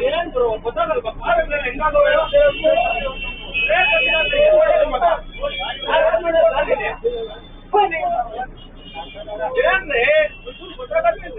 ಏನ್ ಬ್ರೋ ಗೊತ್ತಾಗಲ್ವಾ ಏನ್ರಿ ಗೊತ್ತಾಗಲ್ರಿ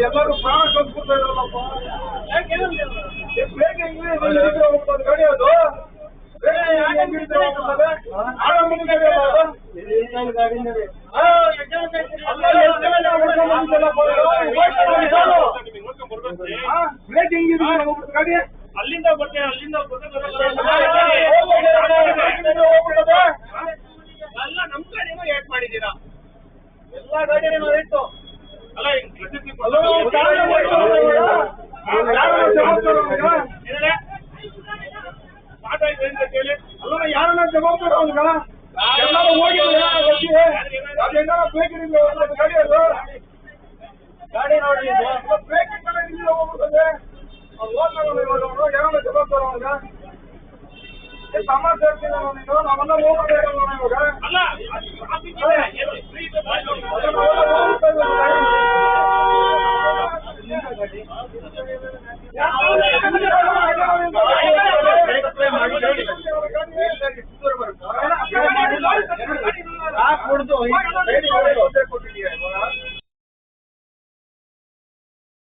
ಎಲ್ಲರೂ ಪ್ರಾಣ ಕಲ್ಸ್ಕೊತಾ ಇರಲ್ಲಪ್ಪ ಗಾಡಿ ಅದು ಗಾಡಿ ಅಲ್ಲಿಂದ ಬರ್ತೇನೆ ಅಲ್ಲಿಂದ ಎಲ್ಲ ನಮ್ ಕಡೆನೂ ಏಟ್ ಮಾಡಿದ್ದೀರಾ ಎಲ್ಲಾ ಗಾಡಿನೂ ಇಟ್ಟು ಅಲ್ಲ ಮಾತಾಯ್ತು ಅಂತ ಕೇಳಿ ಅಲ್ಲ ಯಾರನ್ನ ಜವಾಬ್ದಾರ ಅವನ್ಗ ಎಲ್ಲರೂ ಹೋಗಿದ್ರೆ ಗಾಡಿ ಅದು ಗಾಡಿ ನೋಡಿ ಬ್ರೇಕ್ ಹೋಗ್ಬಿಡ್ತದೆ ಯಾರನ್ನ ಜವಾಬ್ದಾರ ಅವನ್ಗ ಸಮಾಜ ಸೇರ್ತೀನಿ ನೀನು ನಾವೆಲ್ಲ ಹೋಗೋದೇ ಇರಲ್ಲ ಇವಾಗ ಅಲ್ಲ ಕುಡ್ದು